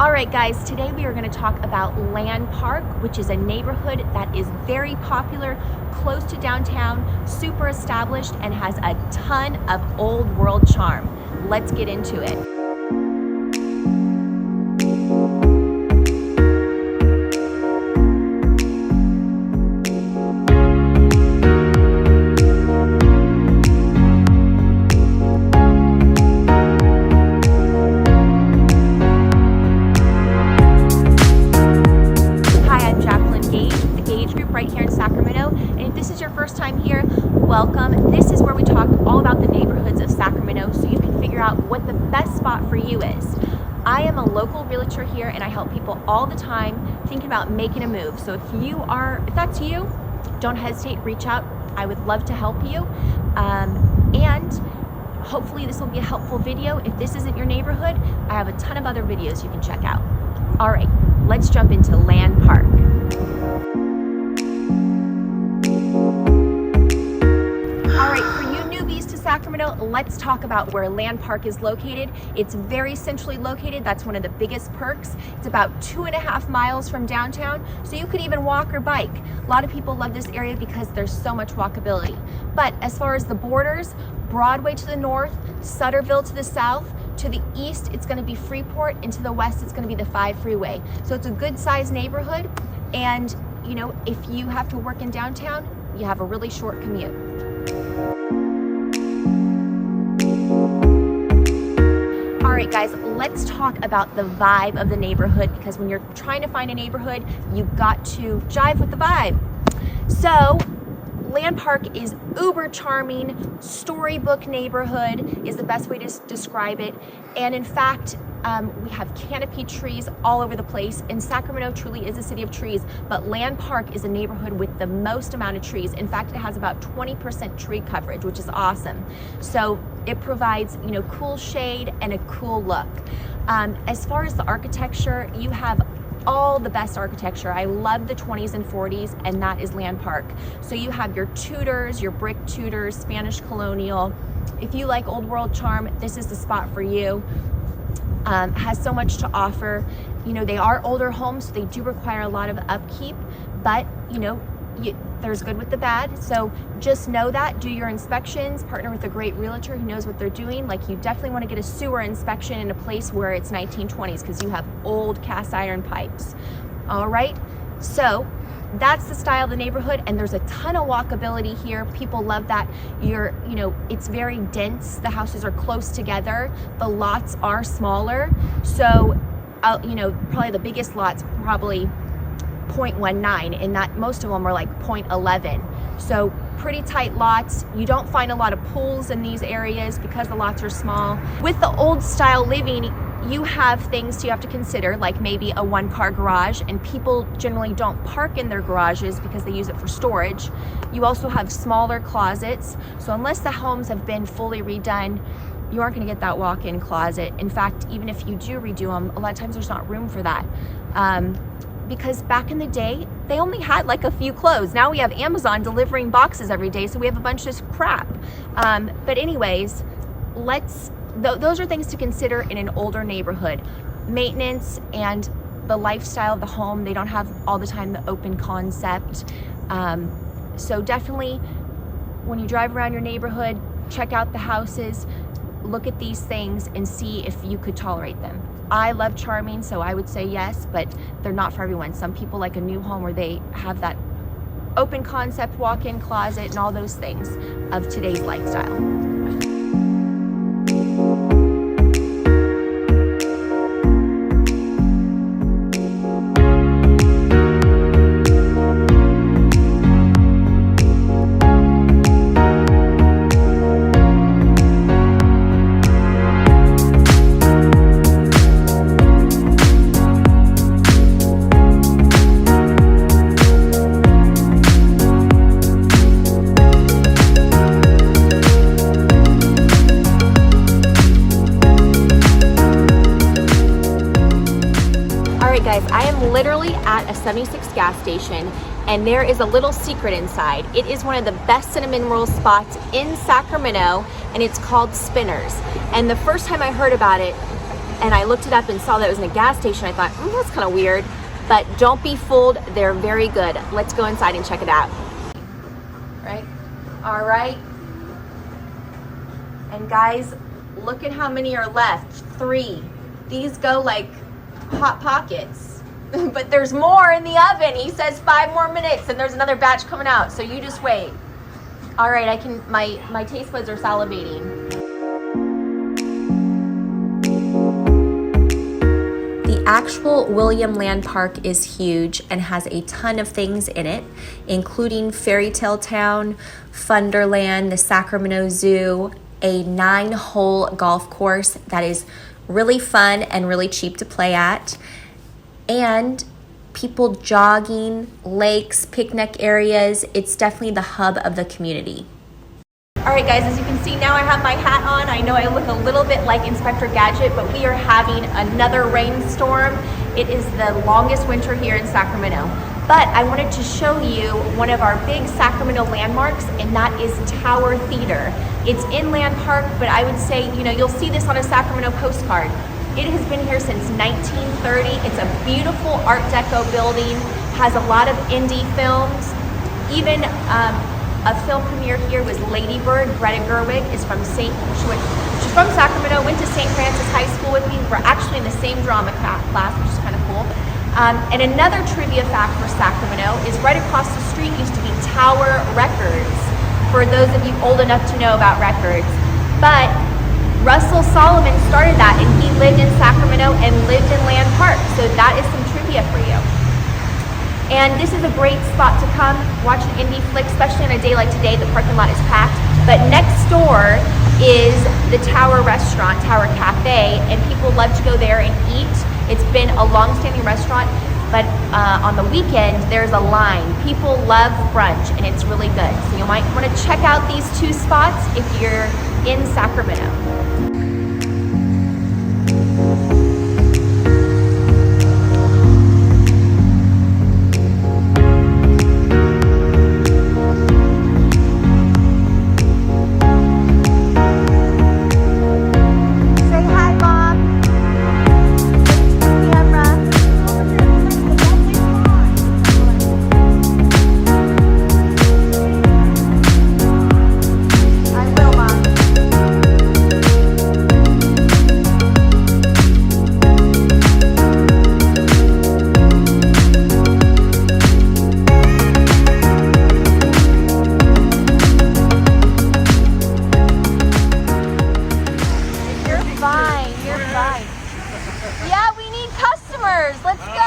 All right, guys, today we are going to talk about Land Park, which is a neighborhood that is very popular, close to downtown, super established, and has a ton of old world charm. Let's get into it. Right here in Sacramento, and if this is your first time here, welcome. This is where we talk all about the neighborhoods of Sacramento so you can figure out what the best spot for you is. I am a local realtor here and I help people all the time thinking about making a move. So if that's you, don't hesitate, reach out. I would love to help you. And hopefully this will be a helpful video. If this isn't your neighborhood, I have a ton of other videos you can check out. All right, let's jump into Land Park. Sacramento, let's talk about where Land Park is located. It's very centrally located. That's one of the biggest perks. It's about 2.5 miles from downtown, so you could even walk or bike. A lot of people love this area because there's so much walkability. But as far as the borders, Broadway to the north, Sutterville to the south, to the east, it's going to be Freeport, and to the west, it's going to be the 5 freeway. So it's a good sized neighborhood, and you know, if you have to work in downtown, you have a really short commute. All right, guys, let's talk about the vibe of the neighborhood, because when you're trying to find a neighborhood, you've got to jive with the vibe. So Land Park is uber charming, storybook neighborhood is the best way to describe it. And in fact, we have canopy trees all over the place, and Sacramento truly is a city of trees, but Land Park is a neighborhood with the most amount of trees. In fact, it has about 20% tree coverage, which is awesome. So it provides, you know, cool shade and a cool look. As far as the architecture, you have all the best architecture. I love the 20s and 40s, and that is Land Park. So you have your Tudors, your brick Tudors, Spanish colonial. If you like old world charm, this is the spot for you. Has so much to offer. You know, they are older homes, so they do require a lot of upkeep, but you know, there's good with the bad. So just know that, do your inspections, partner with a great realtor who knows what they're doing. Like, you definitely want to get a sewer inspection in a place where it's 1920s, because you have old cast iron pipes. All right, so that's the style of the neighborhood, and there's a ton of walkability here. People love that. You know, it's very dense. The houses are close together. The lots are smaller. So, you know, probably the biggest lot's probably 0.19, and that most of them are like 0.11. So pretty tight lots. You don't find a lot of pools in these areas because the lots are small. With the old style living, you have things you have to consider, like maybe a 1-car garage, and people generally don't park in their garages because they use it for storage. You also have smaller closets. So unless the homes have been fully redone, you aren't going to get that walk-in closet. In fact, even if you do redo them, a lot of times there's not room for that. Because back in the day, they only had like a few clothes. Now we have Amazon delivering boxes every day, so we have a bunch of crap. But anyways, those are things to consider in an older neighborhood. Maintenance and the lifestyle of the home. They don't have all the time the open concept. So definitely, when you drive around your neighborhood, check out the houses, look at these things and see if you could tolerate them. I love charming, so I would say yes, but they're not for everyone. Some people like a new home where they have that open concept walk-in closet and all those things of today's lifestyle. Guys, I am literally at a 76 gas station, and there is a little secret inside. It is one of the best cinnamon roll spots in Sacramento, and it's called Spinners. And the first time I heard about it, and I looked it up and saw that it was in a gas station. I thought, that's kind of weird, but don't be fooled. They're very good. Let's go inside and check it out. Right? All right. And guys, look at how many are left. 3. These go like Hot Pockets. But there's more in the oven. He says 5 more minutes, and there's another batch coming out. So you just wait. All right, my taste buds are salivating. The actual William Land Park is huge and has a ton of things in it, including Fairy Tale Town, Funderland, the Sacramento Zoo, a 9-hole golf course that is really fun and really cheap to play at, and people jogging, lakes, picnic areas. It's definitely the hub of the community. All right, guys, as you can see now I have my hat on. I know I look a little bit like Inspector Gadget, but we are having another rainstorm. It is the longest winter here in Sacramento. But I wanted to show you one of our big Sacramento landmarks, and that is Tower Theater. It's in Land Park, but I would say, you'll see this on a Sacramento postcard. It has been here since 1930. It's a beautiful Art Deco building, has a lot of indie films. Even a film premiere here was Lady Bird. Greta Gerwig is from she's from Sacramento, went to St. Francis High School with me. We're actually in the same drama class, which is kind of cool. And another trivia fact for Sacramento is right across the street used to be Tower Records, for those of you old enough to know about records. But Russell Solomon started that, and he lived in Sacramento and lived in Land Park. So that is some trivia for you. And this is a great spot to come watch an indie flick, especially on a day like today. The parking lot is packed. But next door is the Tower Restaurant, Tower Cafe, and people love to go there and eat. It's been a long-standing restaurant, but on the weekend, there's a line. People love brunch, and it's really good. So you might want to check out these 2 spots if you're in Sacramento. You're fine. Yeah, we need customers. Let's go.